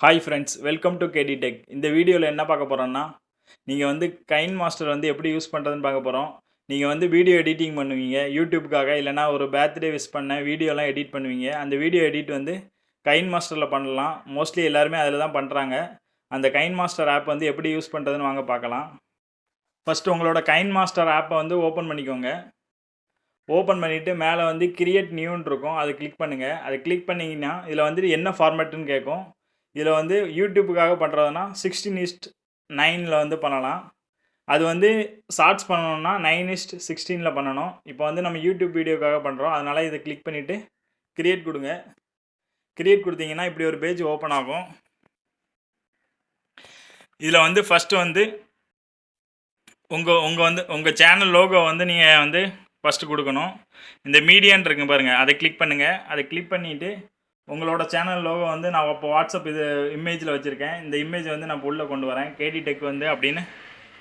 Hi friends, welcome to kdtech. இந்த வீடியோவில் என்ன பார்க்க போகிறோன்னா, நீங்கள் வந்து கைன்மாஸ்டர் வந்து எப்படி யூஸ் பண்ணுறதுன்னு பார்க்க போகிறோம். நீங்கள் வந்து வீடியோ எடிட்டிங் பண்ணுவீங்க யூடியூப்காக, இல்லைனா ஒரு பர்த்டே விஷ் பண்ண வீடியோலாம் எடிட் பண்ணுவீங்க. அந்த வீடியோ எடிட் வந்து கைன்மாஸ்டரில் பண்ணலாம். மோஸ்ட்லி எல்லாருமே அதில் தான் பண்ணுறாங்க. அந்த கைன்மாஸ்டர் ஆப் வந்து எப்படி யூஸ் பண்ணுறதுன்னு வாங்க பார்க்கலாம். ஃபஸ்ட்டு உங்களோட கைன்மாஸ்டர் ஆப்பை வந்து ஓப்பன் பண்ணிக்கோங்க. ஓப்பன் பண்ணிவிட்டு மேலே வந்து கிரியேட் நியூன்னு இருக்கும், அதை கிளிக் பண்ணுங்கள். அதை கிளிக் பண்ணிங்கன்னா இதில் வந்துட்டு என்ன ஃபார்மேட்டுன்னு கேட்கும். இதில் வந்து யூடியூப்புக்காக பண்ணுறதுனா 16:9 வந்து பண்ணலாம். அது வந்து ஷார்ட்ஸ் பண்ணணும்னா 9:16 பண்ணணும். இப்போ வந்து நம்ம யூடியூப் வீடியோக்காக பண்ணுறோம், அதனால் இதை கிளிக் பண்ணிவிட்டு கிரியேட் கொடுங்க. கிரியேட் கொடுத்தீங்கன்னா இப்படி ஒரு பேஜ் ஓப்பன் ஆகும். இதில் வந்து ஃபஸ்ட்டு வந்து உங்கள் சேனல் லோகோ வந்து நீங்கள் வந்து ஃபஸ்ட்டு கொடுக்கணும். இந்த மீடியான்னு இருக்குங்க பாருங்கள், அதை கிளிக் பண்ணுங்கள். அதை கிளிக் பண்ணிவிட்டு உங்களோட சேனல் லோகோ வந்து நான் இப்போ வாட்ஸ்அப் இது இமேஜில் வச்சுருக்கேன். இந்த இமேஜ் வந்து நான் உள்ளே கொண்டு வரேன். kdtech வந்து அப்படின்னு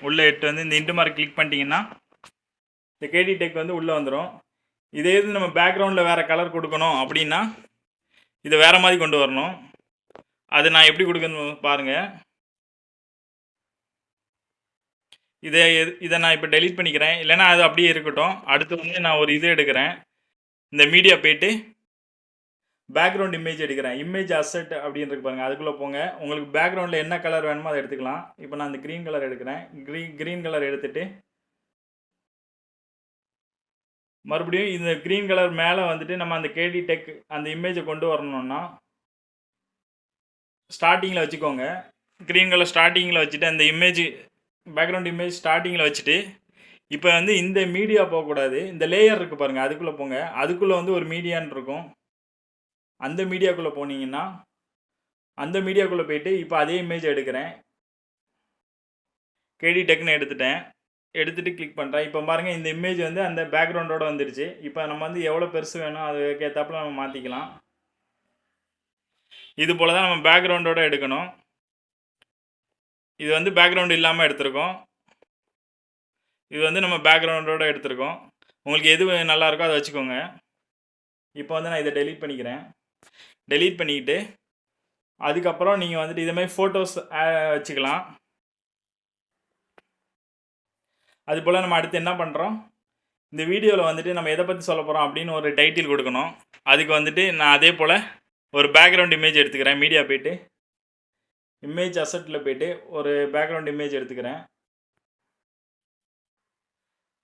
உள்ளே எட்டு வந்து இந்த இன்ட்டு மார்க் கிளிக் பண்ணிட்டீங்கன்னா இந்த kdtech வந்து உள்ளே வந்துடும். இதே இது நம்ம பேக்ரவுண்டில் வேறு கலர் கொடுக்கணும் அப்படின்னா இதை வேறு மாதிரி கொண்டு வரணும். அது நான் எப்படி கொடுக்கணும் பாருங்கள். இதை நான் இப்போ டெலீட் பண்ணிக்கிறேன், இல்லைனா அது அப்படியே இருக்கட்டும். அடுத்து வந்து நான் ஒரு இது எடுக்கிறேன். இந்த மீடியா போய்ட்டு பேக்ரவுண்ட் இமேஜ் எடுக்கிறேன். இமேஜ் அசெட் அப்படின்னு இருக்கு பாருங்கள், அதுக்குள்ளே போங்க. உங்களுக்கு பேக்ரவுண்டில் என்ன கலர் வேணுமோ அதை எடுத்துக்கலாம். இப்போ நான் இந்த க்ரீன் கலர் எடுக்கிறேன். க்ரீன் கலர் எடுத்துகிட்டு மறுபடியும் இந்த க்ரீன் கலர் மேலே வந்துட்டு நம்ம அந்த kdtech அந்த இமேஜை கொண்டு வரணும்னா ஸ்டார்டிங்கில் வச்சுக்கோங்க. க்ரீன் கலர் ஸ்டார்டிங்கில் வச்சுட்டு அந்த இமேஜ் பேக்ரவுண்ட் இமேஜ் ஸ்டார்டிங்கில் வச்சுட்டு இப்போ வந்து இந்த மீடியா போகக்கூடாது. இந்த லேயர் இருக்குது பாருங்கள், அதுக்குள்ளே போங்க. அதுக்குள்ளே வந்து ஒரு மீடியான்னு இருக்கும். அந்த மீடியாக்குள்ளே போனீங்கன்னா அந்த மீடியாக்குள்ளே போய்ட்டு இப்போ அதே இமேஜ் எடுக்கிறேன். kdtechன்னு எடுத்துகிட்டு கிளிக் பண்ணுறேன். இப்போ பாருங்கள், இந்த இமேஜ் வந்து அந்த பேக்ரவுண்டோடு வந்துடுச்சு. இப்போ நம்ம வந்து எவ்வளோ பெருசு வேணும் அதுக்கேற்றாப்புல நம்ம மாற்றிக்கலாம். இது போல் தான் நம்ம பேக்ரவுண்டோடு எடுக்கணும். இது வந்து பேக்ரவுண்டு இல்லாமல் எடுத்திருக்கோம். இது வந்து நம்ம பேக்ரவுண்டோடு எடுத்திருக்கோம். உங்களுக்கு எது நல்லாயிருக்கோ அதை வச்சுக்கோங்க. இப்போ வந்து நான் இதை டெலீட் பண்ணிக்கிறேன். டெலீட் பண்ணிக்கிட்டு அதுக்கப்புறம் நீங்கள் வந்துட்டு இதேமாதிரி ஃபோட்டோஸ் வச்சுக்கலாம். அதுபோல் நம்ம அடுத்து என்ன பண்ணுறோம், இந்த வீடியோவில் வந்துட்டு நம்ம எதை பற்றி சொல்ல போகிறோம் அப்படின்னு ஒரு டைட்டில் கொடுக்கணும். அதுக்கு வந்துட்டு நான் அதே போல் ஒரு பேக்ரவுண்ட் இமேஜ் எடுத்துக்கிறேன். மீடியா போய்ட்டு இமேஜ் அசெட்டில் போய்ட்டு ஒரு பேக்ரவுண்ட் இமேஜ் எடுத்துக்கிறேன்.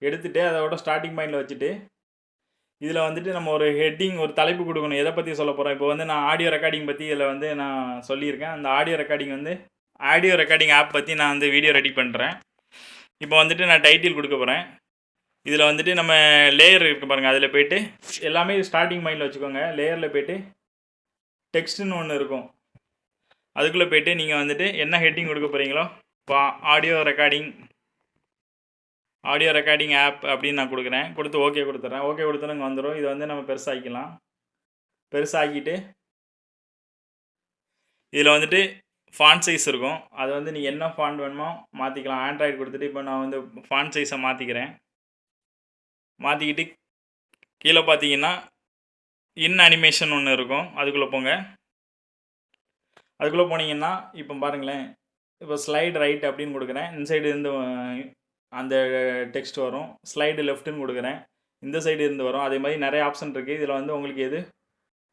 எடுத்துகிட்டு அதோட ஸ்டார்டிங் பாயிண்டில் வச்சுட்டு இதில் வந்துட்டு நம்ம ஒரு ஹெட்டிங் ஒரு தலைப்பு கொடுக்கணும். எதை பற்றி சொல்ல போகிறோம். இப்போ வந்து நான் ஆடியோ ரெக்கார்டிங் பற்றி இதில் வந்து நான் சொல்லியிருக்கேன். அந்த ஆடியோ ரெக்கார்டிங் ஆப் பற்றி நான் வந்து வீடியோ ரெடி பண்ணுறேன். இப்போ வந்துட்டு நான் டைட்டில் கொடுக்க போகிறேன். இதில் வந்துட்டு நம்ம லேயர் இருக்குது பாருங்கள், அதில் போய்ட்டு எல்லாமே ஸ்டார்டிங் பாயிண்டில் வச்சுக்கோங்க. லேயரில் போய்ட்டு டெக்ஸ்ட்டுன்னு ஒன்று இருக்கும், அதுக்குள்ளே போய்ட்டு நீங்கள் வந்துட்டு என்ன ஹெட்டிங் கொடுக்க போகிறீங்களோ, இப்போ ஆடியோ ரெக்கார்டிங் ஆப் அப்படின்னு நான் கொடுக்குறேன். கொடுத்து ஓகே கொடுத்துட்றேன். ஓகே கொடுத்தோன்னு வந்துடும். இதை வந்து நம்ம பெருசாகிக்கலாம். பெருசாகிட்டு இதில் வந்துட்டு ஃபாண்ட் சைஸ் இருக்கும். அதை வந்து நீங்கள் என்ன ஃபாண்ட் வேணுமோ மாற்றிக்கலாம். ஆண்ட்ராய்டு கொடுத்துட்டு இப்போ நான் வந்து ஃபாண்ட் சைஸை மாற்றிக்கிறேன். மாற்றிக்கிட்டு கீழே பார்த்தீங்கன்னா அனிமேஷன் ஒன்று இருக்கும், அதுக்குள்ளே போங்க. அதுக்குள்ளே போனீங்கன்னா இப்போ பாருங்களேன், இப்போ ஸ்லைடு ரைட் அப்படின்னு கொடுக்குறேன். இந்த சைடு இருந்து அந்த டெக்ஸ்ட் வரும். ஸ்லைடு லெஃப்ட்டுன்னு கொடுக்குறேன், இந்த சைடு இருந்து வரும். அதே மாதிரி நிறைய ஆப்ஷன் இருக்குது. இதில் வந்து உங்களுக்கு எது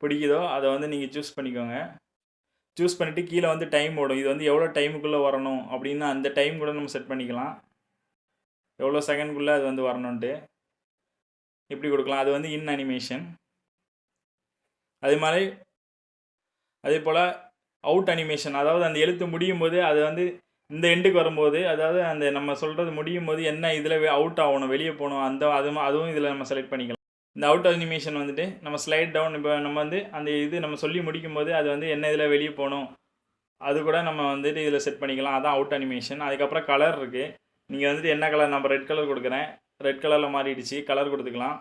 பிடிக்குதோ அதை வந்து நீங்கள் சூஸ் பண்ணிக்கோங்க. சூஸ் பண்ணிவிட்டு கீழே வந்து டைம் ஓடும். இது வந்து எவ்வளோ டைமுக்குள்ளே வரணும் அப்படின்னு அந்த டைம் கூட நம்ம செட் பண்ணிக்கலாம். எவ்வளோ செகண்ட்குள்ளே அது வந்து வரணுன்ட்டு இப்படி கொடுக்கலாம். அது வந்து அனிமேஷன். அதே போல் அவுட் அனிமேஷன், அதாவது அந்த எழுத்து முடியும் போது அது வந்து இந்த எண்டுக்கு வரும்போது, அதாவது அந்த நம்ம சொல்கிறது முடியும் போது என்ன இதில் அவுட் ஆகணும், வெளியே போகணும், அதுவும் இதில் நம்ம செலக்ட் பண்ணிக்கலாம். இந்த அவுட் அனிமேஷன் வந்துட்டு நம்ம ஸ்லைட் டவுன், இப்போ நம்ம வந்து அந்த இது நம்ம சொல்லி முடிக்கும் போது அது வந்து என்ன இதில் வெளியே போகணும் அது கூட நம்ம வந்துட்டு இதில் செட் பண்ணிக்கலாம். அதான் அவுட் அனிமேஷன். அதுக்கப்புறம் கலர் இருக்குது. நீங்கள் வந்துட்டு என்ன கலர், நம்ம ரெட் கலர் கொடுக்குறேன். ரெட் கலரில் மாறிடுச்சு, கலர் கொடுத்துக்கலாம்.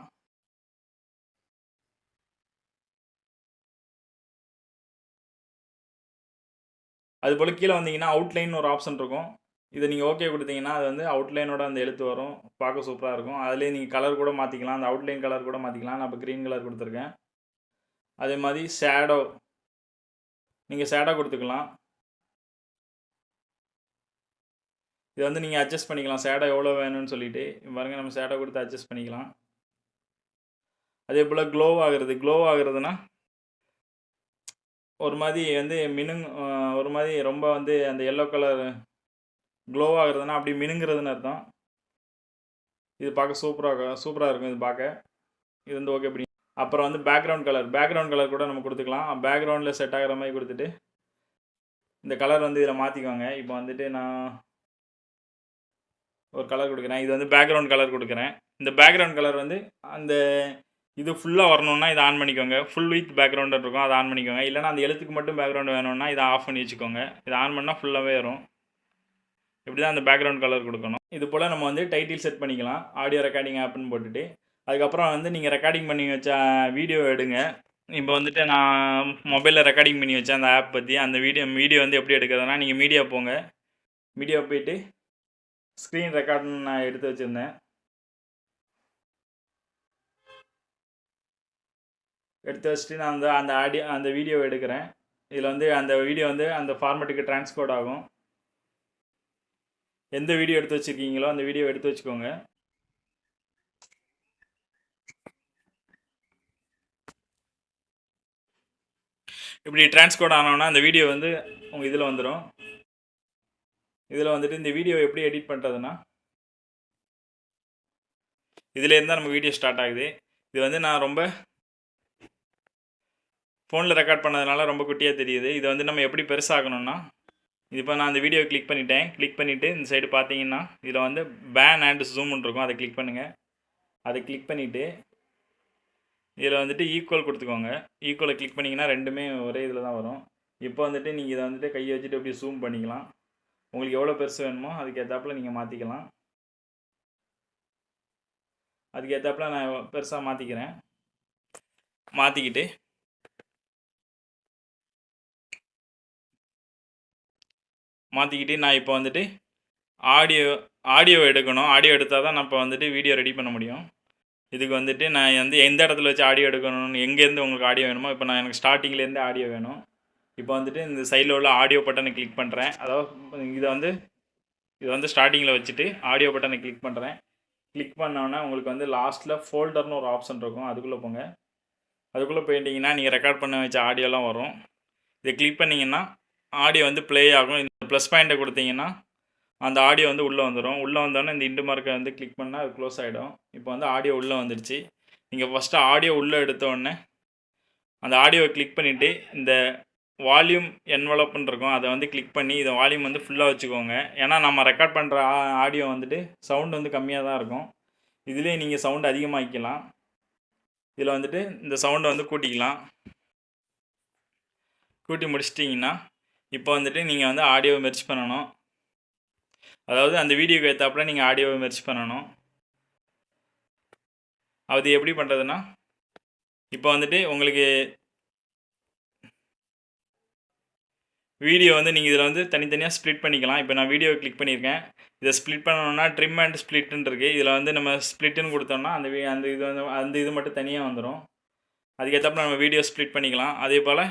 அதுபோல் கீழே வந்தீங்கன்னா அவுட்லைன் ஒரு ஆப்ஷன் இருக்கும். இதை நீங்கள் ஓகே கொடுத்தீங்கன்னா அது வந்து அவுட்லைனோட அந்த எழுத்து வரும், பார்க்க சூப்பராக இருக்கும். அதிலே நீங்கள் கலர் கூட மாற்றிக்கலாம், அந்த அவுட்லைன் கலர் கூட மாற்றிக்கலாம். நான் இப்போ க்ரீன் கலர் கொடுத்துருக்கேன். அதே மாதிரி ஷேடோ, நீங்கள் ஷேடோ கொடுத்துக்கலாம். இது வந்து நீங்கள் அட்ஜஸ்ட் பண்ணிக்கலாம் ஷேடோ எவ்வளோ வேணும்னு சொல்லிட்டு. பாருங்கள், நம்ம ஷேடோ கொடுத்து அட்ஜஸ்ட் பண்ணிக்கலாம். அதே போல் க்ளோ ஆகுறதுனா ஒரு மாதிரி வந்து ஒரு மாதிரி ரொம்ப வந்து அந்த எல்லோ கலர் க்ளோ ஆகுறதுனா அப்படி மினுங்கிறதுன்னு அர்த்தம். இது பார்க்க சூப்பராக இருக்கும். இது பார்க்க இது வந்து ஓகே பண்ணி. அப்புறம் வந்து பேக்ரவுண்ட் கலர் கூட நம்ம கொடுத்துக்கலாம். பேக்ரவுண்டில் செட் ஆகிற மாதிரி கொடுத்துட்டு இந்த கலர் வந்து இதில் மாற்றிக்கோங்க. இப்போ வந்துட்டு நான் ஒரு கலர் கொடுக்குறேன். இது வந்து பேக்ரவுண்ட் கலர் கொடுக்குறேன். இந்த பேக்ரவுண்ட் கலர் வந்து அந்த இது ஃபுல்லாக வரணுன்னா இதை ஆன் பண்ணிக்கோங்க. ஃபுல் வித் பேக்ரவுண்ட் இருக்கும், அதை ஆன் பண்ணிக்கோங்க. இல்லைனா அந்த எழுத்துக்கு மட்டும் பேக்ரவுண்ட் வேணும்னா இதை ஆஃப் பண்ணி வச்சுக்கோங்க. இதை ஆன் பண்ணால் ஃபுல்லாகவே வரும். இப்படி தான் அந்த பேக்ரவுண்ட் கலர் கொடுக்கணும். இது போல் நம்ம வந்து டைட்டில் செட் பண்ணிக்கலாம். ஆடியோ ரெக்கார்டிங் ஆப்னு போட்டுட்டு அதுக்கப்புறம் வந்து நீங்கள் ரெக்கார்டிங் பண்ணி வச்ச வீடியோ எடுங்க. இப்போ வந்துட்டு நான் மொபைலில் ரெக்கார்டிங் பண்ணி வச்சேன் அந்த ஆப் பற்றி. அந்த வீடியோ வந்து எப்படி எடுக்கிறதுனா, நீங்கள் மீடியா போங்க. மீடியா போயிட்டு ஸ்க்ரீன் ரெக்கார்டுன்னு நான் எடுத்து வச்சுருந்தேன். எடுத்து வச்சுட்டு நான் அந்த வீடியோவை எடுக்கிறேன். இதில் வந்து அந்த வீடியோ வந்து அந்த ஃபார்மேட்டுக்கு ட்ரான்ஸ்போர்ட் ஆகும். எந்த வீடியோ எடுத்து வச்சுருக்கீங்களோ அந்த வீடியோ எடுத்து வச்சுக்கோங்க. இப்படி ட்ரான்ஸ்போர்ட் ஆனோன்னா அந்த வீடியோ வந்து உங்கள் இதில் வந்துடும். இதில் வந்துட்டு இந்த வீடியோ எப்படி எடிட் பண்ணுறதுன்னா, இதில் இருந்தால் நம்ம வீடியோ ஸ்டார்ட் ஆகுது. இது வந்து நான் ரொம்ப ஃபோனில் ரெக்கார்ட் பண்ணதுனால ரொம்ப குட்டியாக தெரியுது. இதை வந்து நம்ம எப்படி பெருசாகணும்னா, இப்போ நான் அந்த வீடியோ கிளிக் பண்ணிவிட்டு இந்த சைடு பார்த்தீங்கன்னா இதில் வந்து பேன் அண்ட் ஜூம்னு இருக்கும். அதை கிளிக் பண்ணுங்கள். அதை கிளிக் பண்ணிவிட்டு இதில் வந்துட்டு ஈக்குவல் கொடுத்துக்கோங்க. ஈக்குவலை கிளிக் பண்ணிங்கன்னா ரெண்டுமே ஒரே இதில் தான் வரும். இப்போ வந்துட்டு நீங்கள் இதை வந்துட்டு கையை வச்சுட்டு எப்படி ஜூம் பண்ணிக்கலாம். உங்களுக்கு எவ்வளோ பெருசு வேணுமோ அதுக்கு ஏற்றாப்புல நீங்கள் மாற்றிக்கலாம். அதுக்கு ஏற்றாப்புல நான் பெருசாக மாற்றிக்கிறேன். மாற்றிக்கிட்டு நான் இப்போ வந்துட்டு ஆடியோ எடுக்கணும். ஆடியோ எடுத்தால் தான் நான் இப்போ வந்துட்டு வீடியோ ரெடி பண்ண முடியும். இதுக்கு வந்துட்டு நான் வந்து எந்த இடத்துல வச்சு ஆடியோ எடுக்கணும்னு, எங்கேருந்து உங்களுக்கு ஆடியோ வேணுமோ, இப்போ நான் எனக்கு ஸ்டார்டிங்லேருந்து ஆடியோ வேணும். இப்போ வந்துட்டு இந்த சைடில் உள்ள ஆடியோ பட்டனை கிளிக் பண்ணுறேன். அதாவது இதை வந்து ஸ்டார்டிங்கில் வச்சுட்டு ஆடியோ பட்டனை கிளிக் பண்ணுறேன். கிளிக் பண்ணோன்னே உங்களுக்கு வந்து லாஸ்ட்டில் ஃபோல்டர்னு ஒரு ஆப்ஷன் இருக்கும். அதுக்குள்ளே போங்க. அதுக்குள்ளே போயிட்டீங்கன்னா நீங்கள் ரெக்கார்ட் பண்ண வச்ச ஆடியோலாம் வரும். இதை கிளிக் பண்ணிங்கன்னா ஆடியோ வந்து ப்ளே ஆகும். இந்த ப்ளஸ் பாயிண்ட்டை கொடுத்தீங்கன்னா அந்த ஆடியோ வந்து உள்ளே வந்துடும். உள்ளே வந்தோடனே இந்த இண்டு மார்க்கை வந்து கிளிக் பண்ணால் அது க்ளோஸ் ஆகிடும். இப்போ வந்து ஆடியோ உள்ளே வந்துடுச்சு. நீங்கள் ஃபஸ்ட்டு ஆடியோ உள்ளே எடுத்தோடனே அந்த ஆடியோவை கிளிக் பண்ணிவிட்டு இந்த வால்யூம் என்வலப்னு இருக்கும். அதை வந்து கிளிக் பண்ணி இதை வால்யூம் வந்து ஃபுல்லாக வச்சுக்கோங்க. ஏன்னா நம்ம ரெக்கார்ட் பண்ணுற ஆடியோ வந்துட்டு சவுண்டு வந்து கம்மியாக தான் இருக்கும். இதுலேயே நீங்கள் சவுண்டு அதிகமாகிக்கலாம். இதில் வந்துட்டு இந்த சவுண்டை வந்து கூட்டிக்கலாம். கூட்டி முடிச்சிட்டிங்கன்னா இப்போ வந்துட்டு நீங்கள் வந்து ஆடியோவை மெர்ஜ் பண்ணணும். அதாவது அந்த வீடியோக்கு ஏற்றாப்புல நீங்கள் ஆடியோவை மெர்ஜ் பண்ணணும். அது எப்படி பண்ணுறதுன்னா, இப்போ வந்துட்டு உங்களுக்கு வீடியோ வந்து நீங்கள் இதில் வந்து தனித்தனியாக ஸ்ப்ளிட் பண்ணிக்கலாம். இப்போ நான் வீடியோவை கிளிக் பண்ணியிருக்கேன். இதை ஸ்ப்ளிட் பண்ணணும்னா ட்ரிம் அண்ட் ஸ்ப்ளிட்டுன்னு இருக்குது. இதில் வந்து நம்ம ஸ்ப்ளிட்டுன்னு கொடுத்தோம்னா அந்த இது மட்டும் தனியாக வந்துடும். அதுக்கேற்றப்ப நம்ம வீடியோ ஸ்ப்ளிட் பண்ணிக்கலாம். அதே போல்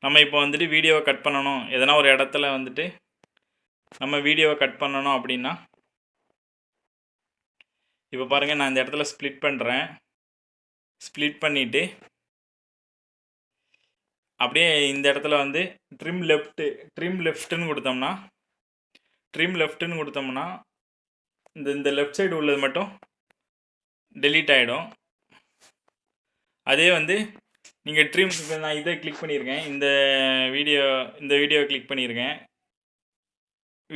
நம்ம இப்போ வந்துட்டு வீடியோவை கட் பண்ணணும், எதனா ஒரு இடத்துல வந்துட்டு நம்ம வீடியோவை கட் பண்ணணும் அப்படின்னா, இப்போ பாருங்கள் நான் இந்த இடத்துல ஸ்ப்ளிட் பண்ணுறேன். ஸ்ப்ளிட் பண்ணிவிட்டு அப்படியே இந்த இடத்துல வந்து ட்ரிம் லெஃப்ட்டுன்னு கொடுத்தோம்னா இந்த லெஃப்ட் சைடு உள்ளது மட்டும் டெலீட் ஆகிடும். அதே வந்து நீங்கள் இப்போ நான் இதை கிளிக் பண்ணியிருக்கேன். இந்த வீடியோவை கிளிக் பண்ணியிருக்கேன்.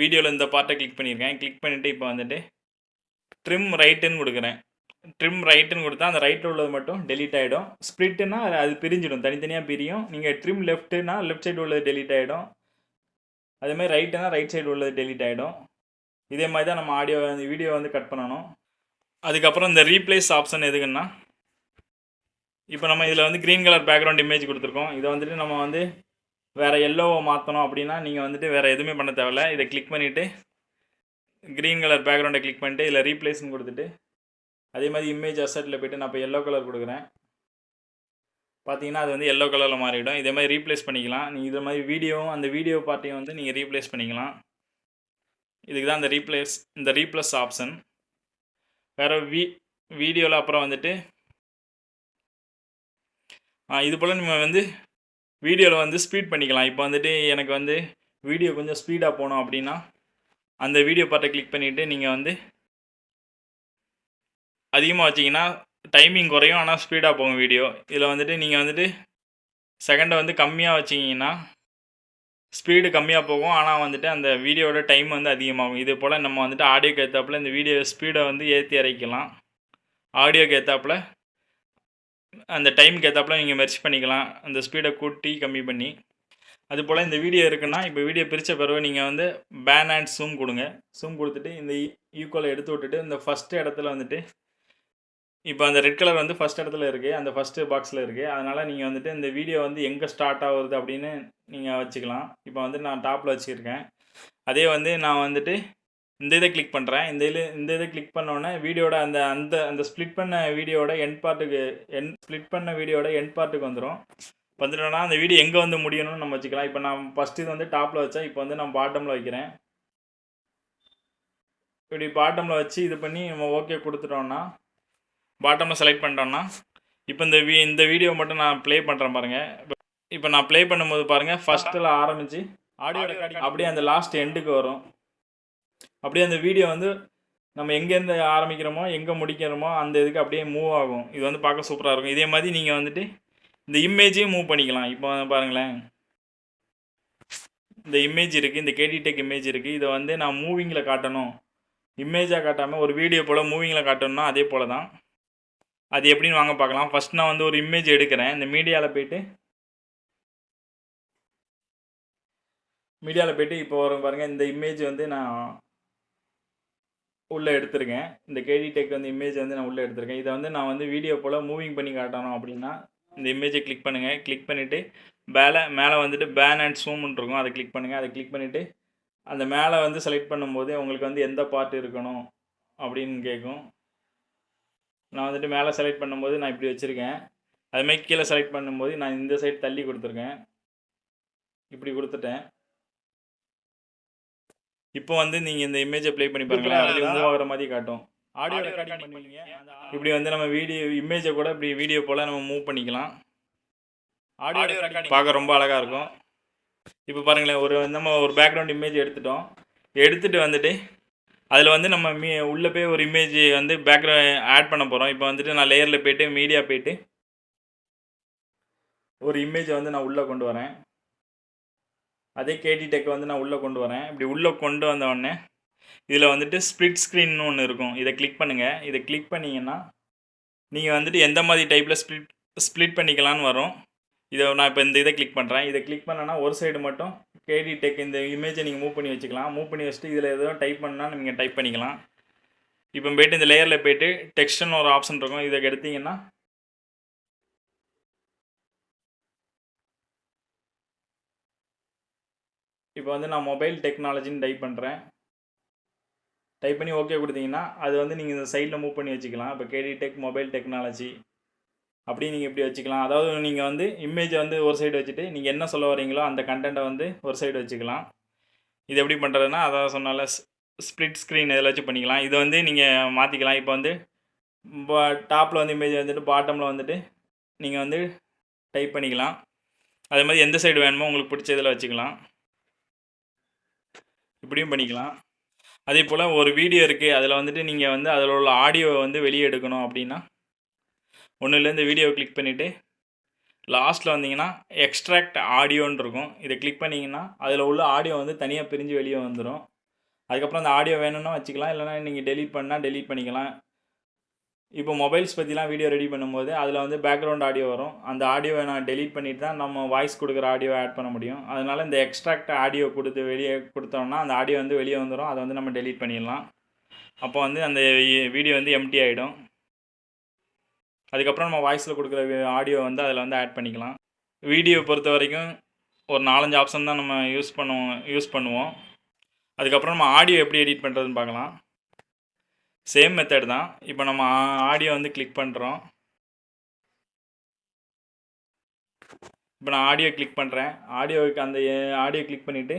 வீடியோவில் இந்த பார்ட்டை கிளிக் பண்ணியிருக்கேன். கிளிக் பண்ணிவிட்டு இப்போ வந்துட்டு ட்ரிம் ரைட்டுன்னு கொடுக்குறேன். ட்ரிம் ரைட்டுன்னு கொடுத்தா அந்த ரைட்டில் உள்ளது மட்டும் டெலீட் ஆகிடும். ஸ்ப்ளிட்டுன்னா அது பிரிஞ்சிடும், தனித்தனியாக பிரியும். நீங்கள் ட்ரிம் லெஃப்ட்டுனா லெஃப்ட் சைடு உள்ளது டெலீட் ஆகிடும். அதேமாதிரி ரைட்டுனா ரைட் சைடு உள்ளது டெலீட் ஆகிடும். இதே மாதிரி தான் நம்ம வீடியோ வந்து கட் பண்ணணும். அதுக்கப்புறம் இந்த ரீப்ளேஸ் ஆப்ஷன் எதுக்குன்னா, இப்போ நம்ம இதில் வந்து க்ரீன் கலர் பேக்ரவுண்ட் இமேஜ் கொடுத்துருக்கோம். இதை வந்துட்டு நம்ம வந்து வேறு எல்லோவை மாற்றணும் அப்படின்னா நீங்கள் வந்துட்டு வேறு எதுவுமே பண்ண தேவையில்ல. இதை கிளிக் பண்ணிவிட்டு க்ரீன் கலர் பேக்ரவுண்டை கிளிக் பண்ணிட்டு இதில் ரீப்ளேஸ்ன்னு கொடுத்துட்டு அதே மாதிரி இமேஜ் அசெட்டில் போய்ட்டு நான் இப்போ எல்லோ கலர் கொடுக்குறேன். பார்த்தீங்கன்னா அது வந்து எல்லோ கலரில் மாறிவிடும். இதே மாதிரி ரீப்ளேஸ் பண்ணிக்கலாம். நீங்கள் இது மாதிரி அந்த வீடியோ பார்ட்டையும் வந்து நீங்கள் ரீப்ளேஸ் பண்ணிக்கலாம். இதுக்கு தான் இந்த ரீப்ளஸ் ஆப்ஷன். வேறு வீடியோவில் அப்புறம் வந்துட்டு இது போல் நம்ம வந்து வீடியோவில் வந்து ஸ்பீட் பண்ணிக்கலாம். இப்போ வந்துட்டு எனக்கு வந்து வீடியோ கொஞ்சம் ஸ்பீடாக போகணும் அப்படின்னா அந்த வீடியோ பார்ட்டை கிளிக் பண்ணிவிட்டு நீங்கள் வந்து அதிகமாக வச்சிங்கன்னா டைமிங் குறையும், ஆனால் ஸ்பீடாக போகும் வீடியோ. இதில் வந்துட்டு நீங்கள் வந்துட்டு செகண்டை வந்து கம்மியாக வச்சிங்கன்னா ஸ்பீடு கம்மியாக போகும், ஆனால் வந்துட்டு அந்த வீடியோட டைம் வந்து அதிகமாகும். இதே போல் நம்ம வந்துட்டு ஆடியோக்கு ஏற்றாப்புல இந்த வீடியோ ஸ்பீடை வந்து ஏற்றி இறக்கலாம். ஆடியோக்கு ஏற்றாப்புல அந்த டைமுக்கு ஏற்றாப்புல நீங்கள் மெர்ஜ் பண்ணிக்கலாம், அந்த ஸ்பீடை கூட்டி கம்மி பண்ணி. அதுபோல் இந்த வீடியோ இருக்குன்னா இப்போ வீடியோ பிரித்த பிறகு நீங்கள் வந்து பேன் அண்ட் ஜூம் கொடுங்க. ஜூம் கொடுத்துட்டு இந்த ஈக்குவலை எடுத்து விட்டுட்டு இந்த ஃபஸ்ட்டு இடத்துல வந்துட்டு இப்போ அந்த ரெட் கலர் வந்து ஃபஸ்ட் இடத்துல இருக்குது, அந்த ஃபஸ்ட்டு பாக்ஸில் இருக்குது. அதனால் நீங்கள் வந்துட்டு இந்த வீடியோ வந்து எங்கே ஸ்டார்ட் ஆகுது அப்படின்னு நீங்கள் வச்சுக்கலாம். இப்போ வந்து நான் டாப்பில் வச்சுருக்கேன். அதே வந்து நான் வந்துட்டு இந்த இதை கிளிக் பண்ணுறேன். இந்த இதை கிளிக் பண்ணோன்னே வீடியோட அந்த அந்த அந்த ஸ்ப்ளிட் பண்ண வீடியோட எண்ட் பார்ட்டுக்கு வந்துட்டோன்னா அந்த வீடியோ எங்கே வந்து முடியணும்னு நம்ம வச்சுக்கலாம். இப்போ நான் ஃபஸ்ட்டு இது வந்து டாப்பில் வச்சேன், இப்போ வந்து நான் பாட்டமில் வைக்கிறேன். இப்படி பாட்டமில் வச்சு இது பண்ணி நம்ம ஓகே கொடுத்துட்டோன்னா பாட்டமில் செலக்ட் பண்ணிட்டோன்னா இப்போ இந்த வீடியோ மட்டும் நான் ப்ளே பண்ணுறேன் பாருங்கள். இப்போ நான் ப்ளே பண்ணும்போது பாருங்கள், ஃபஸ்ட்டில் ஆரம்பித்து ஆடியோ ரெக்கார்டிங் அப்படியே அந்த லாஸ்ட் எண்டுக்கு வரும். அப்படியே அந்த வீடியோ வந்து நம்ம எங்கேருந்து ஆரம்பிக்கிறோமோ எங்கே முடிக்கிறோமோ அந்த இதுக்கு அப்படியே மூவ் ஆகும். இது வந்து பார்க்க சூப்பராக இருக்கும். இதே மாதிரி நீங்கள் வந்துட்டு இந்த இமேஜையும் மூவ் பண்ணிக்கலாம். இப்போ பாருங்களேன், இந்த இமேஜ் இருக்குது, இந்த kdtech இமேஜ் இருக்குது. இதை வந்து நான் மூவிங்கில் காட்டணும், இமேஜாக காட்டாமல் ஒரு வீடியோ போல் மூவிங்கில் காட்டணும்னா அதே போல் தான். அது எப்படின்னு வாங்க பார்க்கலாம். ஃபஸ்ட் நான் வந்து ஒரு இமேஜ் எடுக்கிறேன். இந்த மீடியாவில் போய்ட்டு இப்போ வரும் பாருங்கள், இந்த இமேஜ் வந்து நான் உள்ளே எடுத்திருக்கேன். இந்த kdtech வந்து இமேஜ் வந்து நான் உள்ளே எடுத்திருக்கேன். இதை வந்து நான் வந்து வீடியோ போல் மூவிங் பண்ணி காட்டணும் அப்படின்னா இந்த இமேஜை கிளிக் பண்ணுங்கள். கிளிக் பண்ணிவிட்டு மேலே வந்துட்டு பேன் அண்ட் ஜூம்னு இருக்கும், அதை கிளிக் பண்ணுங்கள். அதை கிளிக் பண்ணிவிட்டு அந்த மேலே வந்து செலக்ட் பண்ணும்போது உங்களுக்கு வந்து எந்த பார்ட் இருக்கணும் அப்படின்னு கேட்கும். நான் வந்துட்டு மேலே செலக்ட் பண்ணும்போது நான் இப்படி வச்சுருக்கேன். அதுமாதிரி கீழே செலக்ட் பண்ணும்போது நான் இந்த சைடு தள்ளி கொடுத்துருக்கேன், இப்படி கொடுத்துட்டேன். இப்போ வந்து நீங்கள் இந்த இமேஜை ப்ளே பண்ணி பாருங்களேன், அதுலேயே மூவ் ஆகிற மாதிரி காட்டும். ஆடியோ ரெக்கார்டிங் பண்ணுவீங்க, இப்படி வந்து நம்ம இமேஜை கூட இப்படி வீடியோ போல் நம்ம மூவ் பண்ணிக்கலாம். ஆடியோ ரெக்கார்டிங் பார்க்க ரொம்ப அழகாக இருக்கும். இப்போ பாருங்களேன், நம்ம ஒரு பேக்ரவுண்ட் இமேஜ் எடுத்துகிட்டு வந்துட்டு அதில் வந்து நம்ம உள்ளே போய் ஒரு இமேஜ் வந்து பேக்ரவுண்ட் ஆட் பண்ண போகிறோம். இப்போ வந்துட்டு நான் லேயரில் போய்ட்டு மீடியா போய்ட்டு ஒரு இமேஜை வந்து நான் உள்ளே கொண்டு வரேன். அதே kdtech வந்து நான் உள்ளே கொண்டு வரேன். இப்படி உள்ளே கொண்டு வந்தோடனே இதில் வந்துட்டு ஸ்ப்ளிட் ஸ்க்ரீன்னு ஒன்று இருக்கும், இதை கிளிக் பண்ணுங்கள். இதை கிளிக் பண்ணிங்கன்னா நீங்கள் வந்துட்டு எந்த மாதிரி டைப்பில் ஸ்ப்ளிட் பண்ணிக்கலான்னு வரும். நான் இப்போ இந்த இதை கிளிக் பண்ணுறேன். இதை கிளிக் பண்ணேன்னா ஒரு சைடு மட்டும் kdtech இந்த இமேஜை நீங்கள் மூவ் பண்ணி வச்சுக்கலாம். மூவ் பண்ணி வச்சுட்டு இதில் எதுவும் டைப் பண்ணால் நீங்கள் டைப் பண்ணிக்கலாம். இப்போ போய்ட்டு இந்த லேயரில் போய்ட்டு டெக்ஸ்ட்னு ஒரு ஆப்ஷன் இருக்கும், இதை எடுத்திங்கன்னா இப்போ வந்து நான் மொபைல் டெக்னாலஜின்னு டைப் பண்ணுறேன். டைப் பண்ணி ஓகே கொடுத்தீங்கன்னா அது வந்து நீங்கள் இந்த சைடில் மூவ் பண்ணி வச்சுக்கலாம். இப்போ kdtech மொபைல் டெக்னாலஜி அப்படி நீங்கள் இப்படி வச்சுக்கலாம். அதாவது நீங்கள் வந்து இமேஜை வந்து ஒரு சைடு வச்சுட்டு நீங்கள் என்ன சொல்ல வரீங்களோ அந்த கண்டென்ட்டை வந்து ஒரு சைடு வச்சுக்கலாம். இது எப்படி பண்ணுறதுன்னா, அதாவது சொன்னால ஸ்ப்ளிட் ஸ்க்ரீன் இதில் வச்சு பண்ணிக்கலாம். இதை வந்து நீங்கள் மாற்றிக்கலாம். இப்போ வந்து டாப்பில் வந்து இமேஜ் வந்துட்டு பாட்டமில் வந்துட்டு நீங்கள் வந்து டைப் பண்ணிக்கலாம். அதே மாதிரி எந்த சைடு வேணுமோ உங்களுக்கு பிடிச்ச இதில் வச்சுக்கலாம், இப்படியும் பண்ணிக்கலாம். அதே போல் ஒரு வீடியோ இருக்குது, அதில் வந்துட்டு நீங்கள் வந்து அதில் உள்ள ஆடியோவை வந்து வெளியே எடுக்கணும் அப்படின்னா ஒன்றும் இல்லை, இந்த வீடியோவை கிளிக் பண்ணிவிட்டு லாஸ்ட்டில் வந்தீங்கன்னா எக்ஸ்ட்ராக்ட் ஆடியோன்னு இருக்கும், இதை கிளிக் பண்ணிங்கன்னா அதில் உள்ள ஆடியோ வந்து தனியாக பிரிஞ்சு வெளியே வந்துடும். அதுக்கப்புறம் அந்த ஆடியோ வேணும்னா வச்சுக்கலாம், இல்லைனா நீங்கள் டெலீட் பண்ணால் டெலீட் பண்ணிக்கலாம். இப்போ மொபைல்ஸ் பற்றிலாம் வீடியோ ரெடி பண்ணும்போது அதில் வந்து பேக்ரவுண்ட் ஆடியோ வரும், அந்த ஆடியோவை நான் டெலீட் பண்ணிட்டு தான் நம்ம வாய்ஸ் கொடுக்குற ஆடியோவை ஆட் பண்ண முடியும். அதனால் இந்த எக்ஸ்ட்ராக்ட் ஆடியோ வெளியே கொடுத்தோம்னா அந்த ஆடியோ வந்து வெளியே வந்துடும், அதை வந்து நம்ம டெலீட் பண்ணிடலாம். அப்போ வந்து அந்த வீடியோ வந்து எம்டி ஆகிடும். அதுக்கப்புறம் நம்ம வாய்ஸில் கொடுக்குற ஆடியோ வந்து அதில் வந்து ஆட் பண்ணிக்கலாம். வீடியோ பொறுத்த வரைக்கும் ஒரு 4-5 ஆப்ஷன் தான் நம்ம யூஸ் பண்ணுவோம். அதுக்கப்புறம் நம்ம ஆடியோ எப்படி எடிட் பண்ணுறதுன்னு பார்க்கலாம். சேம் மெத்தட் தான். இப்போ நம்ம ஆடியோ வந்து கிளிக் பண்ணுறோம். இப்போ நான் ஆடியோ கிளிக் பண்ணுறேன். ஆடியோ கிளிக் பண்ணிவிட்டு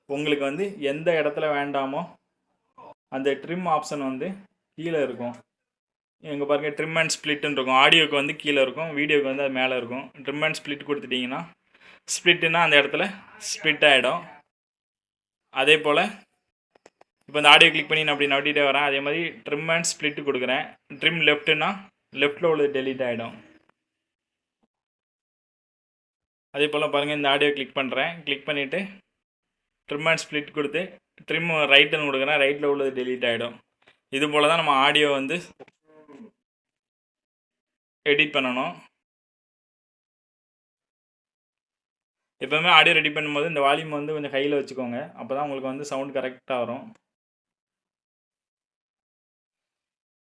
உங்களுக்கு வந்து எந்த இடத்துல வேண்டாமோ அந்த ட்ரிம் ஆப்ஷன் வந்து கீழே இருக்கும். இங்கே பாருங்கள், ட்ரிம் அண்ட் ஸ்ப்ளிட்னு இருக்கும். ஆடியோக்கு வந்து கீழே இருக்கும், வீடியோக்கு வந்து அது மேலே இருக்கும். ட்ரிம் அண்ட் ஸ்ப்ளிட் கொடுத்துட்டிங்கன்னா, ஸ்ப்ளிட்டுன்னா அந்த இடத்துல ஸ்ப்ளிட் ஆகிடும். அதே போல் இப்போ இந்த ஆடியோ கிளிக் பண்ணி நான் அப்படி நோட்டிகிட்டே வரேன். அதே மாதிரி ட்ரிம் அண்ட் ஸ்ப்ளிட் கொடுக்குறேன். ட்ரிம் லெஃப்ட்டுன்னா லெஃப்ட்டில் உள்ளது டெலீட் ஆகிடும். அதே போல் பாருங்கள், இந்த ஆடியோ கிளிக் பண்ணுறேன். கிளிக் பண்ணிவிட்டு ட்ரிம் அண்ட் ஸ்ப்ளிட் கொடுத்து ட்ரிம் ரைட்டுன்னு கொடுக்குறேன். ரைட்டில் உள்ளது டெலீட் ஆகிடும். இது போல் தான் நம்ம ஆடியோ வந்து எடிட் பண்ணணும். எப்போவுமே ஆடியோ ரெடி பண்ணும்போது இந்த வால்யூம் வந்து கொஞ்சம் ஹையில் வச்சுக்கோங்க. அப்போ தான் உங்களுக்கு வந்து சவுண்ட் கரெக்டாக வரும்.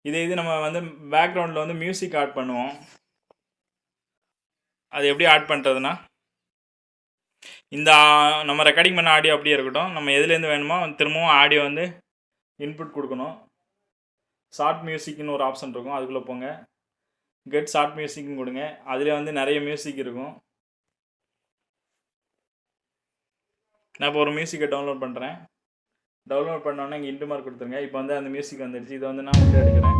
இது நம்ம வந்து பேக்ரவுண்டில் வந்து மியூசிக் ஆட் பண்ணுவோம். அது எப்படி ஆட் பண்ணுறதுன்னா, இந்த நம்ம ரெக்கார்டிங் பண்ண ஆடியோ அப்படியே இருக்கட்டும். நம்ம எதுலேருந்து வேணுமோ திரும்பவும் ஆடியோ வந்து இன்புட் கொடுக்கணும். ஷார்ட் மியூசிக்னு ஒரு ஆப்ஷன் இருக்கும், அதுக்குள்ளே போங்க. கெட் ஷார்ட் மியூசிக்னு கொடுங்க. அதில் வந்து நிறைய மியூசிக் இருக்கும். நான் இப்போ ஒரு மியூசிக்கை டவுன்லோட் பண்ணுறேன். டவுன்லோட் பண்ணோன்னே இங்கே இன்ட்டு மார்க் கொடுத்துருங்க. இப்போ வந்து அந்த மியூசிக் வந்துடுச்சு. இதை வந்து நான் உள்ளே எடுக்கிறேன்.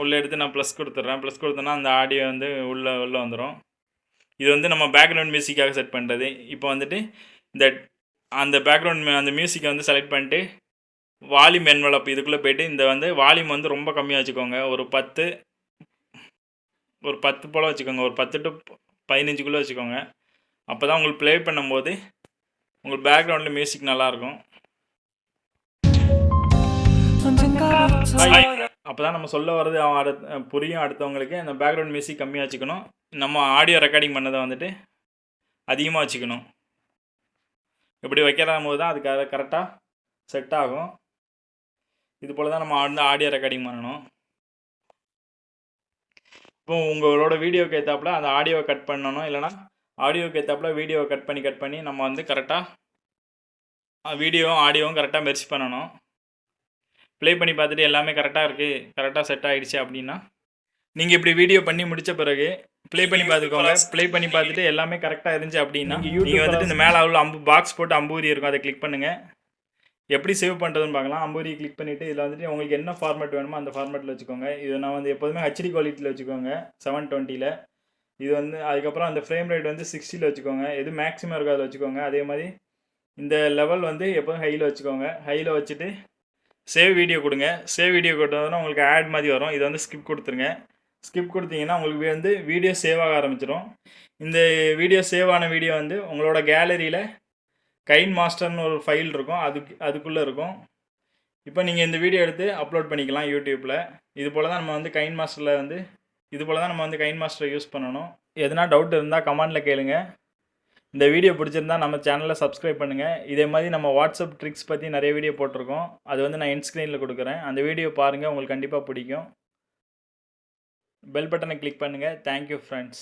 உள்ளே எடுத்து நான் ப்ளஸ் கொடுத்துட்றேன். ப்ளஸ் கொடுத்தோன்னா அந்த ஆடியோ வந்து உள்ளே வந்துடும். இது வந்து நம்ம பேக்ரவுண்ட் மியூசிக்காக செட் பண்ணுறது. இப்போ வந்துட்டு அந்த பேக்ரவுண்ட் அந்த மியூசிக்கை வந்து செலக்ட் பண்ணிட்டு வால்யூம் என்வலப் இதுக்குள்ளே போய்ட்டு இந்த வந்து வால்யூம் வந்து ரொம்ப கம்மியாக வச்சுக்கோங்க. ஒரு 10 போல் வச்சுக்கோங்க. ஒரு 10 to 15 வச்சுக்கோங்க. அப்போ தான் உங்களுக்கு ப்ளே பண்ணும்போது உங்களுக்கு பேக்ரவுண்டில் மியூசிக் நல்லாயிருக்கும். அப்போ தான் நம்ம சொல்ல வர்றது புரியும் அடுத்தவங்களுக்கு. அந்த பேக்ரவுண்ட் மியூசிக் கம்மியாக வச்சுக்கணும். நம்ம ஆடியோ ரெக்கார்டிங் பண்ணதை வந்துட்டு அதிகமாக வச்சுக்கணும். இப்படி வைக்கிற போது தான் அது கரெக்டாக செட் ஆகும். இது போல் தான் நம்ம வந்து ஆடியோ ரெக்கார்டிங் பண்ணணும். இப்போ உங்களோட வீடியோக்கு ஏற்றாப்புல அந்த ஆடியோவை கட் பண்ணணும். இல்லைனா ஆடியோக்கு ஏற்றாப்புல வீடியோவை கட் பண்ணி நம்ம வந்து கரெக்டாக வீடியோவும் ஆடியோவும் கரெக்டாக மெர்ஜ் பண்ணணும். ப்ளே பண்ணி பார்த்துட்டு எல்லாமே கரெக்டாக இருக்குது, கரெக்டாக செட் ஆகிடுச்சு அப்படின்னா நீங்கள் இப்படி வீடியோ பண்ணி முடித்த பிறகு ப்ளே பண்ணி பார்த்துக்கோங்க. ப்ளே பண்ணி பார்த்துட்டு எல்லாமே கரெக்டாக இருந்துச்சு அப்படின்னா நீங்கள் வந்துட்டு இந்த மேலே உள்ள பாக்ஸ் போட்டு அம்பூரி இருக்கும், அதை கிளிக் பண்ணுங்கள். எப்படி சேவ் பண்ணுறதுன்னு பார்க்கலாம். அம்பூரி கிளிக் பண்ணிவிட்டு இதில் வந்துட்டு உங்களுக்கு என்ன ஃபார்மேட் வேணுமோ அந்த ஃபார்மேட்டில் வச்சுக்கோங்க. இது நான் வந்து எப்போதுமே ஹெச்டி குவாலிட்டியில் வச்சுக்கோங்க, 720. இது வந்து அதுக்கப்புறம் அந்த ஃப்ரேம் ரேட் வந்து 60 வச்சுக்கோங்க. எது மேக்ஸிமம் இருக்கோ அதில் வச்சுக்கோங்க. அதே மாதிரி இந்த லெவல் வந்து எப்போதும் ஹையில் வச்சுக்கோங்க. ஹையில் வச்சுட்டு சேவ் வீடியோ கொடுங்க. சேவ் வீடியோ கொடுத்தோன்னா உங்களுக்கு ஆட் மாதிரி வரும். இதை வந்து ஸ்கிப் கொடுத்துருங்க. ஸ்கிப் கொடுத்தீங்கன்னா உங்களுக்கு வந்து வீடியோ சேவ் ஆக ஆரம்பிச்சிடும். இந்த வீடியோ சேவ் ஆன வீடியோ வந்து உங்களோட கேலரியில் கைன்மாஸ்டர்னு ஒரு ஃபைல் இருக்கும், அதுக்குள்ளே இருக்கும். இப்போ நீங்கள் இந்த வீடியோ எடுத்து அப்லோட் பண்ணிக்கலாம் யூடியூப்பில். இது போல் தான் நம்ம வந்து கைன்மாஸ்டரை யூஸ் பண்ணணும். எதனா டவுட் இருந்தால் கமெண்டில் கேளுங்க. இந்த வீடியோ பிடிச்சிருந்தா நம்ம சேனலை சப்ஸ்கிரைப் பண்ணுங்கள். இதே மாதிரி நம்ம வாட்ஸ்அப் ட்ரிக்ஸ் பற்றி நிறைய வீடியோ போட்டிருக்கோம். அது வந்து நான் எண்ட் ஸ்க்ரீனில் கொடுக்குறேன். அந்த வீடியோ பாருங்கள், உங்களுக்கு கண்டிப்பாக பிடிக்கும். பெல் பட்டனை கிளிக் பண்ணுங்கள். Thank you friends.